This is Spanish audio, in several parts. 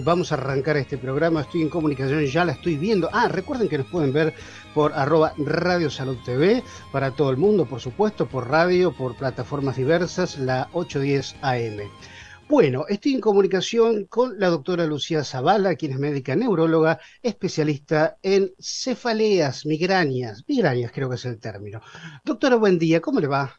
Vamos a arrancar este programa. Estoy en comunicación, ya la estoy viendo. Recuerden que nos pueden ver por @Radio Salud TV para todo el mundo, por supuesto, por radio, por plataformas diversas, la 810 AM. Bueno, estoy en comunicación con la doctora Lucía Zavala, quien es médica neuróloga, especialista en cefaleas, migrañas creo que es el término. Doctora, buen día, ¿cómo le va?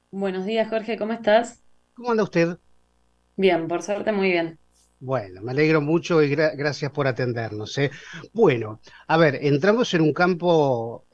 Buenos días, Jorge, ¿cómo estás? ¿Cómo anda usted? Bien, por suerte muy bien. Bueno, me alegro mucho y gracias por atendernos, ¿eh? Bueno, a ver, entramos en un campo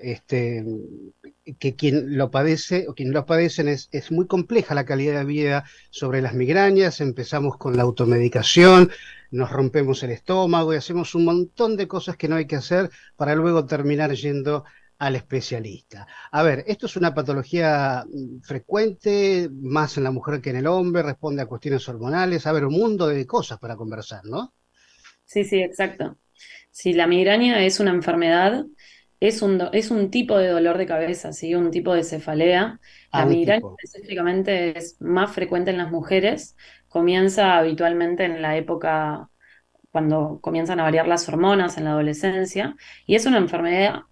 que quien lo padece o quien lo padecen es muy compleja la calidad de vida sobre las migrañas. Empezamos con la automedicación, nos rompemos el estómago y hacemos un montón de cosas que no hay que hacer para luego terminar yendo al especialista. A ver, esto es una patología frecuente, más en la mujer que en el hombre, responde a cuestiones hormonales, a ver, un mundo de cosas para conversar, ¿no? Sí, sí, exacto. Si la migraña es una enfermedad, es un tipo de dolor de cabeza, ¿sí? Un tipo de cefalea. A La un migraña tipo. específicamente es más frecuente en las mujeres, comienza habitualmente en la época cuando comienzan a variar las hormonas en la adolescencia, y es una enfermedad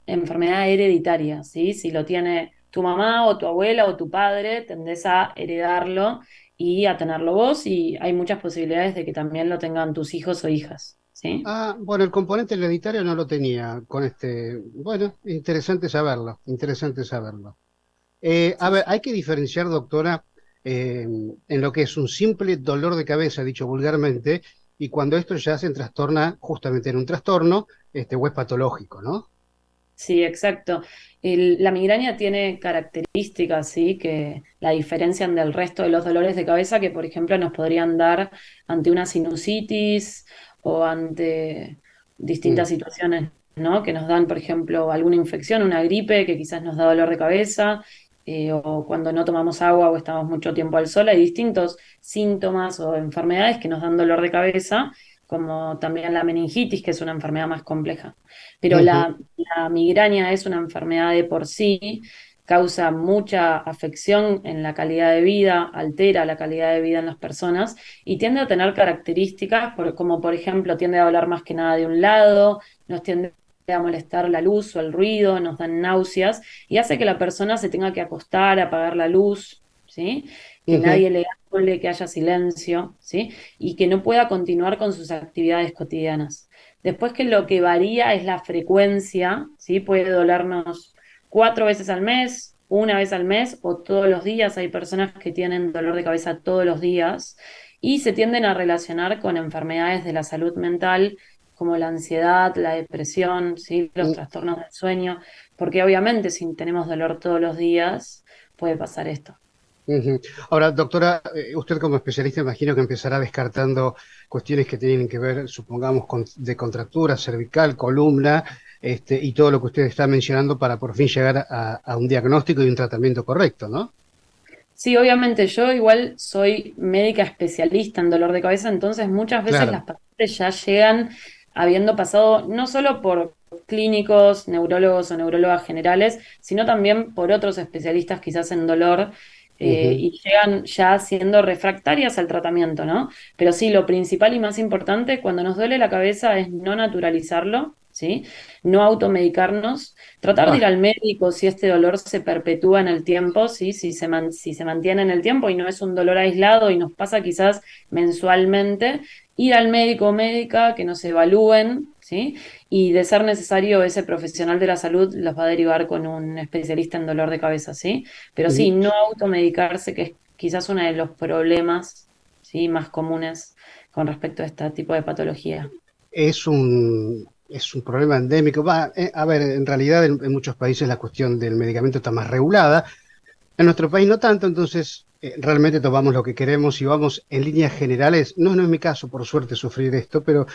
hereditaria, ¿sí? Si lo tiene tu mamá o tu abuela o tu padre, tendés a heredarlo y a tenerlo vos, y hay muchas posibilidades de que también lo tengan tus hijos o hijas, ¿sí? Bueno, el componente hereditario no lo tenía con este. Bueno, interesante saberlo, interesante saberlo. A Sí, ver, sí. hay que diferenciar, doctora, en lo que es un simple dolor de cabeza, dicho vulgarmente, y cuando esto ya se trastorna justamente en un trastorno, o es patológico, ¿no? Sí, exacto. La migraña tiene características, ¿sí? Que la diferencian del resto de los dolores de cabeza que, por ejemplo, nos podrían dar ante una sinusitis o ante Mm. distintas situaciones, ¿no? Que nos dan, por ejemplo, alguna infección, una gripe que quizás nos da dolor de cabeza, o cuando no tomamos agua o estamos mucho tiempo al sol, hay distintos síntomas o enfermedades que nos dan dolor de cabeza, como también la meningitis, que es una enfermedad más compleja. Pero Ujú. la migraña es una enfermedad de por sí, causa mucha afección en la calidad de vida, altera la calidad de vida en las personas y tiende a tener características como por ejemplo tiende a hablar más que nada de un lado, nos tiende a molestar la luz o el ruido, nos dan náuseas y hace que la persona se tenga que acostar, apagar la luz, ¿sí? Que Ujú. nadie le hable, que haya silencio, ¿sí? Y que no pueda continuar con sus actividades cotidianas. Después que lo que varía es la frecuencia, ¿sí? Puede dolernos 4 veces al mes, una vez al mes o todos los días. Hay personas que tienen dolor de cabeza todos los días y se tienden a relacionar con enfermedades de la salud mental como la ansiedad, la depresión, ¿sí? Los trastornos del sueño, porque obviamente si tenemos dolor todos los días puede pasar esto. Ujú. Ahora, doctora, usted como especialista imagino que empezará descartando cuestiones que tienen que ver, supongamos, de contractura cervical, columna, y todo lo que usted está mencionando para por fin llegar a un diagnóstico y un tratamiento correcto, ¿no? Sí, obviamente yo igual soy médica especialista en dolor de cabeza, entonces muchas veces las Claro. pacientes ya llegan habiendo pasado no solo por clínicos, neurólogos o neurólogas generales, sino también por otros especialistas quizás en dolor, Ujú. y llegan ya siendo refractarias al tratamiento, ¿no? Pero sí, lo principal y más importante cuando nos duele la cabeza es no naturalizarlo, ¿sí? No automedicarnos. Tratar de ir Ah, al médico si este dolor se perpetúa en el tiempo, ¿sí? Si se mantiene en el tiempo y no es un dolor aislado y nos pasa quizás mensualmente, ir al médico o médica, que nos evalúen, ¿sí? Y de ser necesario, ese profesional de la salud los va a derivar con un especialista en dolor de cabeza, ¿sí? Pero sí, ujú. no automedicarse, que es quizás uno de los problemas, ¿sí? Más comunes con respecto a este tipo de patología. Es un problema endémico. A ver, en realidad en muchos países la cuestión del medicamento está más regulada. En nuestro país no tanto, entonces realmente tomamos lo que queremos y vamos en líneas generales. No, no es mi caso, por suerte, sufrir esto, pero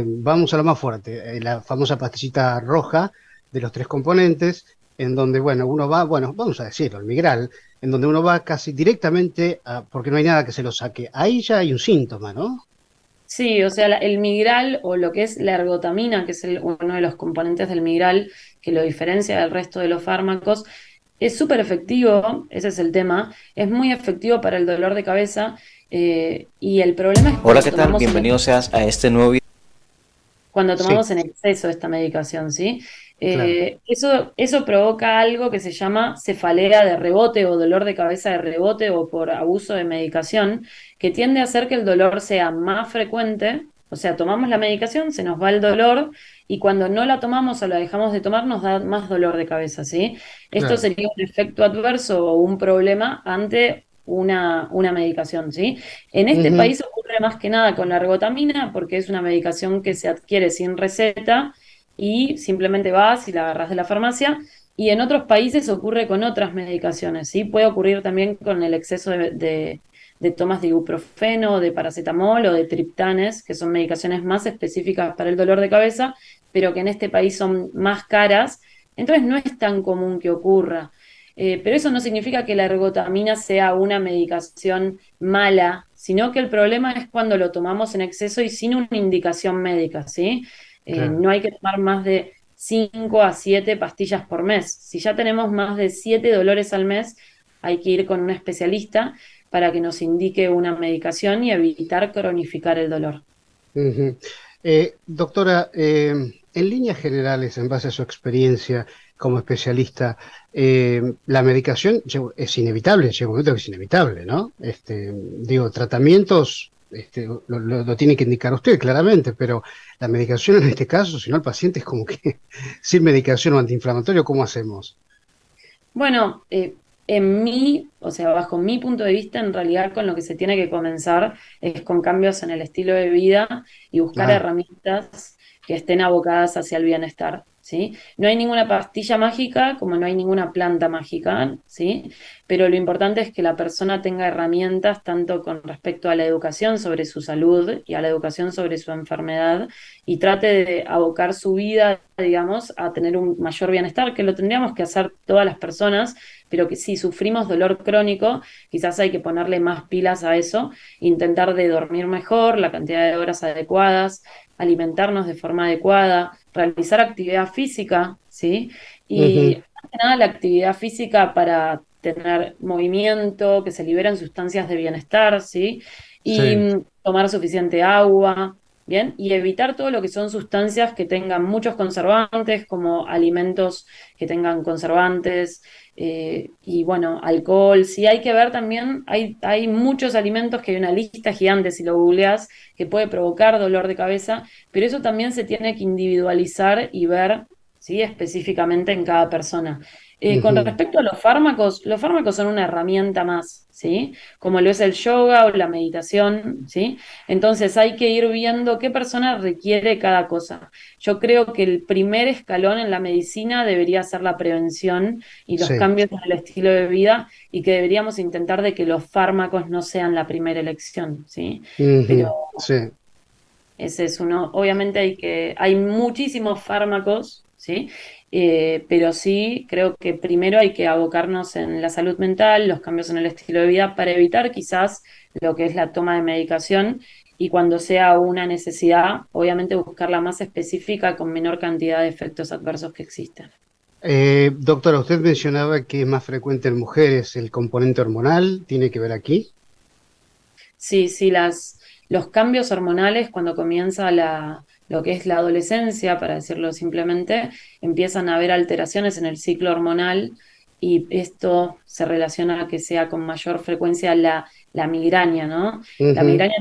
vamos a lo más fuerte, la famosa pastillita roja de los tres componentes, en donde, bueno, uno va, bueno, vamos a decirlo, el Migral, en donde uno va casi directamente porque no hay nada que se lo saque. Ahí ya hay un síntoma, ¿no? Sí, o sea, el migral o lo que es la ergotamina, que es uno de los componentes del migral que lo diferencia del resto de los fármacos, es súper efectivo, ese es el tema, es muy efectivo para el dolor de cabeza Y el problema es Hola, ¿qué tal? Bienvenido seas a este nuevo video. cuando Sí, tomamos en exceso esta medicación, ¿sí? claro, Eso provoca algo que se llama cefalea de rebote o dolor de cabeza de rebote o por abuso de medicación, que tiende a hacer que el dolor sea más frecuente. O sea, tomamos la medicación, se nos va el dolor y cuando no la tomamos o la dejamos de tomar nos da más dolor de cabeza, ¿sí? Esto claro. sería un efecto adverso o un problema ante una medicación, ¿sí? En este Ujú, país ocurre más que nada con la ergotamina porque es una medicación que se adquiere sin receta y simplemente vas y la agarras de la farmacia. Y en otros países ocurre con otras medicaciones, ¿sí? Puede ocurrir también con el exceso de tomas de ibuprofeno, de paracetamol o de triptanes, que son medicaciones más específicas para el dolor de cabeza, pero que en este país son más caras. Entonces no es tan común que ocurra. Pero eso no significa que la ergotamina sea una medicación mala, sino que el problema es cuando lo tomamos en exceso y sin una indicación médica, ¿sí? claro. No hay que tomar más de 5 a 7 pastillas por mes. Si ya tenemos más de 7 dolores al mes, hay que ir con un especialista para que nos indique una medicación y evitar cronificar el dolor. Ujú. Doctora, en líneas generales, en base a su experiencia como especialista, la medicación es inevitable, llega un momento que es inevitable, ¿no? Digo, tratamientos, lo tiene que indicar usted claramente, pero la medicación en este caso, si no el paciente es como que sin medicación o antiinflamatorio, ¿cómo hacemos? Bueno, o sea, bajo mi punto de vista, en realidad con lo que se tiene que comenzar es con cambios en el estilo de vida y buscar Ah, herramientas que estén abocadas hacia el bienestar, ¿sí? No hay ninguna pastilla mágica, como no hay ninguna planta mágica, ¿sí? Pero lo importante es que la persona tenga herramientas tanto con respecto a la educación sobre su salud y a la educación sobre su enfermedad y trate de abocar su vida, digamos, a tener un mayor bienestar, que lo tendríamos que hacer todas las personas, pero que si sufrimos dolor crónico, quizás hay que ponerle más pilas a eso, intentar de dormir mejor, la cantidad de horas adecuadas, alimentarnos de forma adecuada, realizar actividad física, ¿sí? ujú, Y más que nada la actividad física para tener movimiento, que se liberan sustancias de bienestar, ¿sí? Y sí. tomar suficiente agua, ¿bien? Y evitar todo lo que son sustancias que tengan muchos conservantes, como alimentos que tengan conservantes, y bueno, alcohol. Sí, hay que ver también, hay muchos alimentos que hay una lista gigante, si lo googleas, que puede provocar dolor de cabeza, pero eso también se tiene que individualizar y ver, ¿sí? Específicamente en cada persona. Con Ujú. respecto a los fármacos son una herramienta más, ¿sí? Como lo es el yoga o la meditación, ¿sí? Entonces hay que ir viendo qué persona requiere cada cosa. Yo creo que el primer escalón en la medicina debería ser la prevención y los Sí. cambios en el estilo de vida y que deberíamos intentar de que los fármacos no sean la primera elección, ¿sí? Pero Ujú, sí. ese es uno, obviamente hay muchísimos fármacos, ¿sí? Pero sí creo que primero hay que abocarnos en la salud mental, los cambios en el estilo de vida para evitar quizás lo que es la toma de medicación y cuando sea una necesidad, obviamente buscar la más específica con menor cantidad de efectos adversos que existen. Doctora, usted mencionaba que es más frecuente en mujeres el componente hormonal, ¿tiene que ver aquí? Sí, sí, los cambios hormonales cuando comienza lo que es la adolescencia, para decirlo simplemente, empiezan a haber alteraciones en el ciclo hormonal y esto se relaciona a que sea con mayor frecuencia la migraña, ¿no? La Ujú, migraña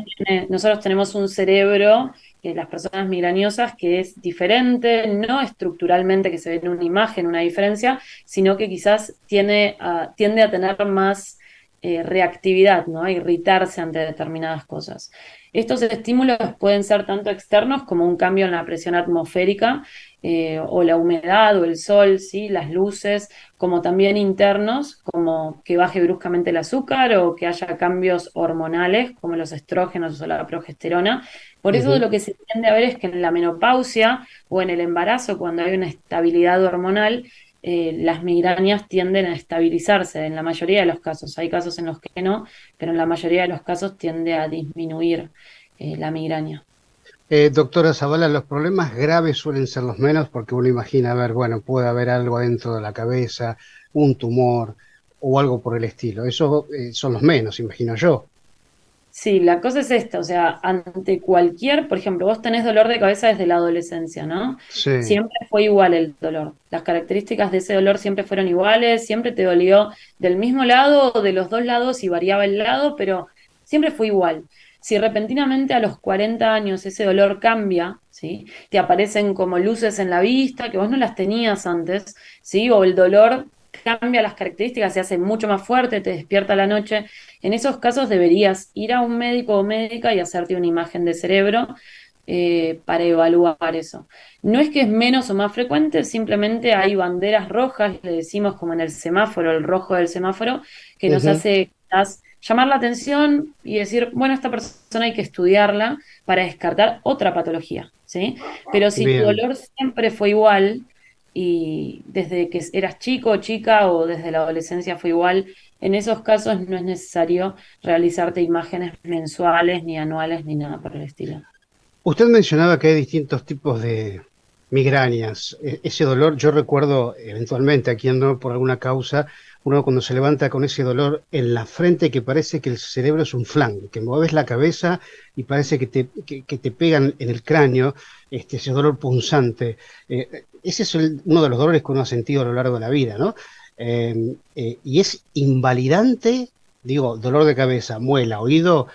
nosotros tenemos un cerebro, que las personas migrañosas, que es diferente, no estructuralmente que se ve en una imagen, una diferencia, sino que quizás tiende a tener más reactividad, ¿no? A irritarse ante determinadas cosas. Estos estímulos pueden ser tanto externos como un cambio en la presión atmosférica o la humedad o el sol, ¿sí? Las luces, como también internos, como que baje bruscamente el azúcar o que haya cambios hormonales como los estrógenos o la progesterona. Por eso ujú. lo que se tiende a ver es que en la menopausia o en el embarazo, cuando hay una estabilidad hormonal, las migrañas tienden a estabilizarse en la mayoría de los casos. Hay casos en los que no, pero en la mayoría de los casos tiende a disminuir la migraña. Doctora Zavala, los problemas graves suelen ser los menos porque uno imagina, a ver, bueno, puede haber algo dentro de la cabeza, un tumor o algo por el estilo. Esos son los menos, imagino yo. Sí, la cosa es esta, o sea, ante cualquier, por ejemplo, vos tenés dolor de cabeza desde la adolescencia, ¿no? Sí, Siempre fue igual el dolor. Las características de ese dolor siempre fueron iguales, siempre te dolió del mismo lado o de los dos lados y variaba el lado, pero siempre fue igual. Si repentinamente a los 40 años ese dolor cambia, ¿sí? Te aparecen como luces en la vista que vos no las tenías antes, ¿sí? O el dolor cambia las características, se hace mucho más fuerte, te despierta a la noche. En esos casos deberías ir a un médico o médica y hacerte una imagen de cerebro para evaluar eso. No es que es menos o más frecuente, simplemente hay banderas rojas, le decimos como en el semáforo, el rojo del semáforo, que nos ujú, hace quizás llamar la atención y decir, bueno, esta persona hay que estudiarla para descartar otra patología, ¿sí? Pero si tu bien. dolor siempre fue igual y desde que eras chico o chica o desde la adolescencia fue igual, en esos casos no es necesario realizarte imágenes mensuales, ni anuales, ni nada por el estilo. Usted mencionaba que hay distintos tipos de migrañas. Ese dolor, yo recuerdo eventualmente aquí ando por alguna causa, uno cuando se levanta con ese dolor en la frente que parece que el cerebro es un flan, que mueves la cabeza y parece que te pegan en el cráneo, ese dolor punzante. Ese es uno de los dolores que uno ha sentido a lo largo de la vida, ¿no? Y es invalidante, digo, dolor de cabeza, muela, oído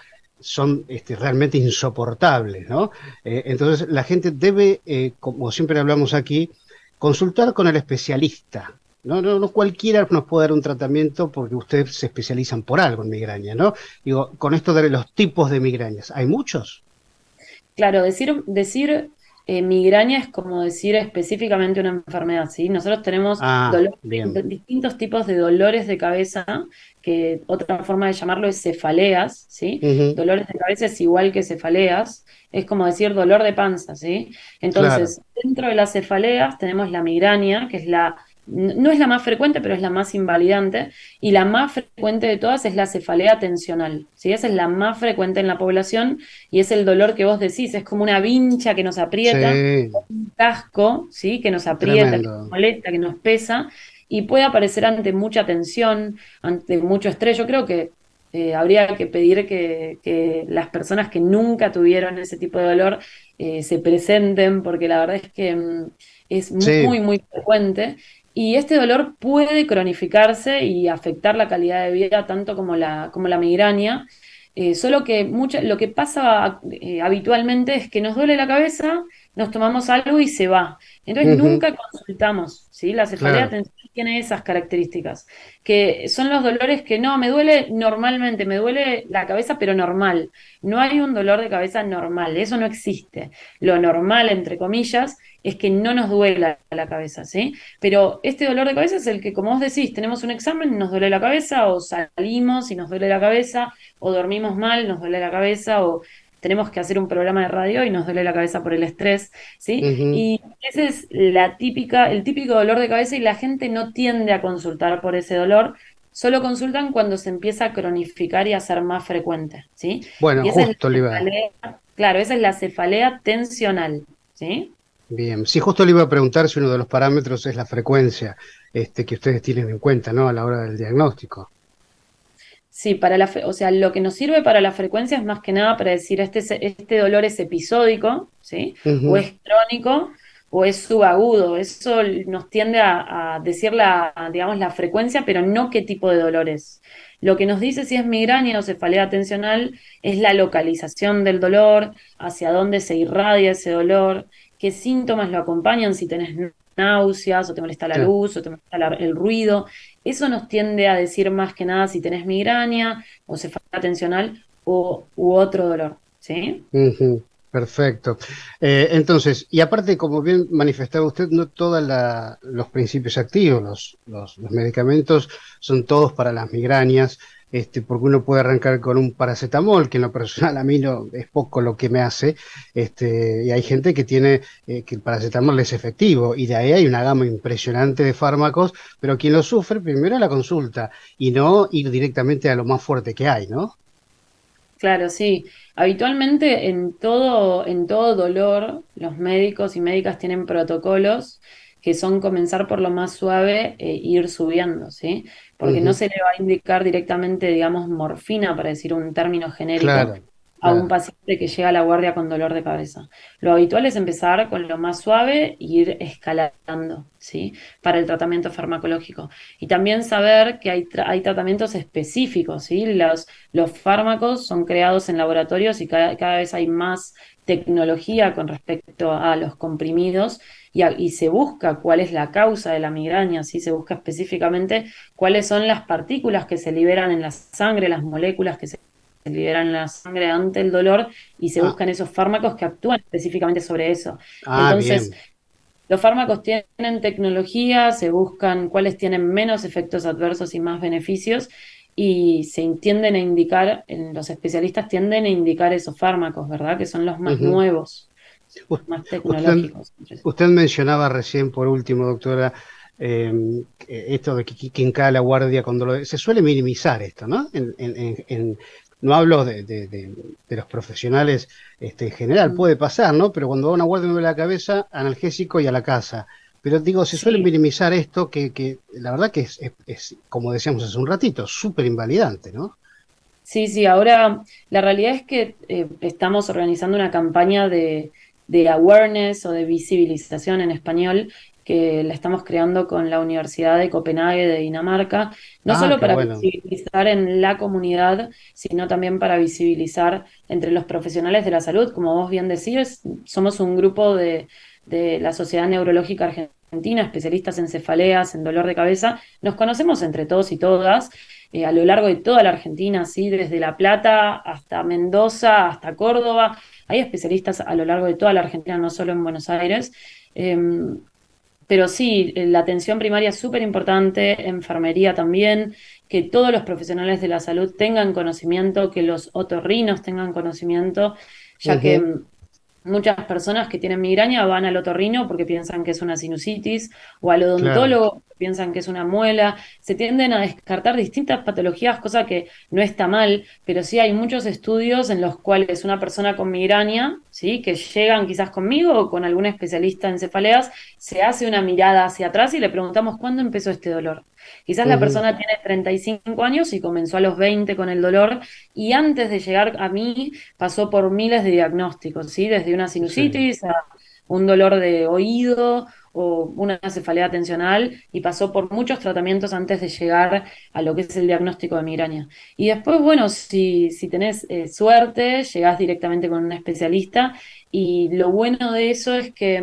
son realmente insoportables, ¿no? Entonces la gente debe, como siempre hablamos aquí, consultar con el especialista. No, no, no cualquiera nos puede dar un tratamiento porque ustedes se especializan por algo en migraña, ¿no? Digo, con esto de los tipos de migrañas, ¿hay muchos? Claro, decir migraña es como decir específicamente una enfermedad, ¿sí? Nosotros tenemos Ah, bien. distintos tipos de dolores de cabeza, que otra forma de llamarlo es cefaleas, ¿sí? Ujú, Dolores de cabeza es igual que cefaleas, es como decir dolor de panza, ¿sí? claro. Entonces, dentro de las cefaleas tenemos la migraña, que es no es la más frecuente, pero es la más invalidante, y la más frecuente de todas es la cefalea tensional, ¿sí? Esa es la más frecuente en la población y es el dolor que vos decís, es como una vincha que nos aprieta, Sí, un casco, ¿sí? Que nos aprieta, que nos tremendo. molesta, que nos pesa, y puede aparecer ante mucha tensión, ante mucho estrés. Yo creo que habría que pedir que las personas que nunca tuvieron ese tipo de dolor se presenten, porque la verdad es que es muy, Sí, muy frecuente. Y este dolor puede cronificarse y afectar la calidad de vida tanto como la migraña. Solo que lo que pasa habitualmente es que nos duele la cabeza, nos tomamos algo y se va. Entonces ujú, nunca consultamos, ¿sí? La cefalea claro. tensional tiene esas características, que son los dolores que no, me duele normalmente, me duele la cabeza, pero normal. No hay un dolor de cabeza normal, eso no existe. Lo normal, entre comillas, es que no nos duela la cabeza, ¿sí? Pero este dolor de cabeza es el que, como vos decís, tenemos un examen, nos duele la cabeza, o salimos y nos duele la cabeza, o dormimos mal, nos duele la cabeza, o tenemos que hacer un programa de radio y nos duele la cabeza por el estrés, ¿sí? Ujú. Y ese es el típico dolor de cabeza y la gente no tiende a consultar por ese dolor, solo consultan cuando se empieza a cronificar y a ser más frecuente, ¿sí? Bueno, Y esa es la justo le iba. cefalea, claro, esa es la cefalea tensional, ¿sí? Bien, sí, justo le iba a preguntar si uno de los parámetros es la frecuencia que ustedes tienen en cuenta, ¿no? A la hora del diagnóstico. Sí, o sea, lo que nos sirve para la frecuencia es más que nada para decir este dolor es episódico, ¿sí? O Ujú, es crónico o es subagudo. Eso nos tiende a decir digamos, la frecuencia, pero no qué tipo de dolor es. Lo que nos dice si es migraña o cefalea tensional es la localización del dolor, hacia dónde se irradia ese dolor, qué síntomas lo acompañan, si tenés náuseas o te molesta la sí, luz o te molesta el ruido. Eso nos tiende a decir más que nada si tenés migraña o cefalea tensional u otro dolor, ¿sí? ujú, perfecto. Entonces, y aparte, como bien manifestaba usted, no todos los principios activos, los medicamentos son todos para las migrañas, porque uno puede arrancar con un paracetamol, que en lo personal a mí no es poco lo que me hace, y hay gente que tiene que el paracetamol es efectivo, y de ahí hay una gama impresionante de fármacos, pero quien lo sufre primero la consulta y no ir directamente a lo más fuerte que hay, ¿no? Claro, sí. Habitualmente en todo dolor, los médicos y médicas tienen protocolos que son comenzar por lo más suave e ir subiendo, ¿sí? porque no se le va a indicar directamente, digamos, morfina, para decir un término genérico, Claro, a un claro. paciente que llega a la guardia con dolor de cabeza. Lo habitual es empezar con lo más suave e ir escalando, ¿sí? Para el tratamiento farmacológico. Y también saber que hay tratamientos específicos, ¿sí? Los fármacos son creados en laboratorios y cada vez hay más tecnología con respecto a los comprimidos y se busca cuál es la causa de la migraña, ¿sí? Se busca específicamente cuáles son las partículas que se liberan en la sangre, las moléculas que se liberan en la sangre ante el dolor y se Ah, buscan esos fármacos que actúan específicamente sobre eso. Entonces, bien. los fármacos tienen tecnología, se buscan cuáles tienen menos efectos adversos y más beneficios y tienden a indicar, los especialistas tienden a indicar esos fármacos, ¿verdad? Que son los más Ujú. nuevos, U- los más Usted, tecnológicos. usted mencionaba recién, por último, doctora, eh, esto de que quien cae a la guardia cuando se suele minimizar esto, ¿no? No hablo de los profesionales en general, Mm. puede pasar, ¿no? Pero cuando va a una guardia me duele la cabeza, analgésico y a la casa. Pero digo, se suele Sí, minimizar esto que la verdad que como decíamos hace un ratito, súper invalidante, ¿no? sí, sí, ahora la realidad es que estamos organizando una campaña de awareness o de visibilización en español que la estamos creando con la Universidad de Copenhague de Dinamarca, no Ah, solo qué para bueno. visibilizar en la comunidad, sino también para visibilizar entre los profesionales de la salud. Como vos bien decís, somos un grupo de la Sociedad Neurológica Argentina, especialistas en cefaleas, en dolor de cabeza. Nos conocemos entre todos y todas a lo largo de toda la Argentina, ¿sí? Desde La Plata hasta Mendoza, hasta Córdoba. Hay especialistas a lo largo de toda la Argentina, no solo en Buenos Aires. Eh, pero sí, la atención primaria es súper importante, enfermería también, que todos los profesionales de la salud tengan conocimiento, que los otorrinos tengan conocimiento, ya que Ujú, muchas personas que tienen migraña van al otorrino porque piensan que es una sinusitis o al claro. odontólogo porque piensan que es una muela. Se tienden a descartar distintas patologías, cosa que no está mal, pero sí hay muchos estudios en los cuales una persona con migraña, ¿sí? Que llegan quizás conmigo o con algún especialista en cefaleas, se hace una mirada hacia atrás y le preguntamos cuándo empezó este dolor. Quizás la Ujú, persona tiene 35 años y comenzó a los 20 con el dolor y antes de llegar a mí pasó por miles de diagnósticos, ¿sí? Desde una sí. sinusitis a un dolor de oído o una cefalea tensional y pasó por muchos tratamientos antes de llegar a lo que es el diagnóstico de migraña. Y después, bueno, si tenés suerte, llegás directamente con un especialista y lo bueno de eso es que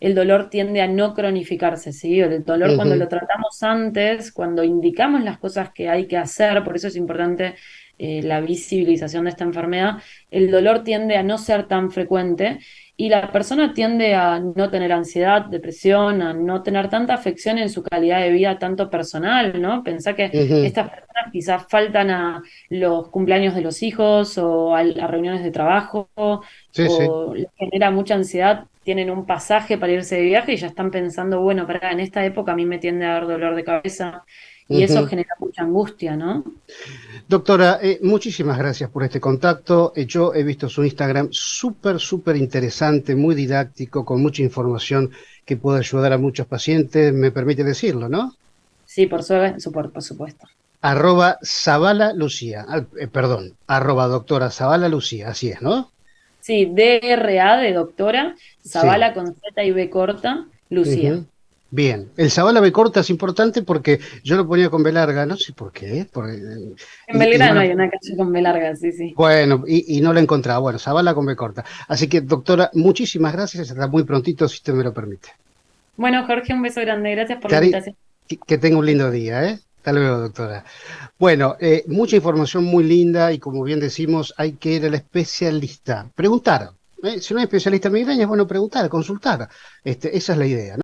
el dolor tiende a no cronificarse, ¿sí? El dolor cuando Ujú, lo tratamos antes, cuando indicamos las cosas que hay que hacer, por eso es importante la visibilización de esta enfermedad, el dolor tiende a no ser tan frecuente y la persona tiende a no tener ansiedad, depresión, a no tener tanta afección en su calidad de vida, tanto personal, ¿no? Pensá que ujú. estas personas quizás faltan a los cumpleaños de los hijos o a reuniones de trabajo Sí, sí. o les genera mucha ansiedad, tienen un pasaje para irse de viaje y ya están pensando, bueno, para en esta época a mí me tiende a dar dolor de cabeza y eso Ujú. genera mucha angustia, ¿no? Doctora, muchísimas gracias por este contacto. Yo he visto su Instagram súper, súper interesante, muy didáctico, con mucha información que puede ayudar a muchos pacientes, me permite decirlo, ¿no? Sí, por supuesto. Zavala Lucía, perdón, doctora Zavala Lucía, así es, ¿no? Sí, DRA de doctora, Sí. Zavala con Z y B corta, Lucía. Ujú. Bien, el Zavala B corta es importante porque yo lo ponía con B larga, no sé por qué, En y no Belgrano la, hay una calle con B larga, sí, sí. bueno, y no la encontraba. Bueno, Zavala con B corta. Así que, doctora, muchísimas gracias. Hasta muy prontito, si usted me lo permite. Bueno, Jorge, un beso grande. Gracias por la Cari, invitación. que tenga un lindo día, ¿eh? Hasta luego, doctora. Bueno, mucha información muy linda y como bien decimos, hay que ir al especialista. Preguntar. Si no hay especialista en migraña, es bueno preguntar, consultar. Esa es la idea, ¿no?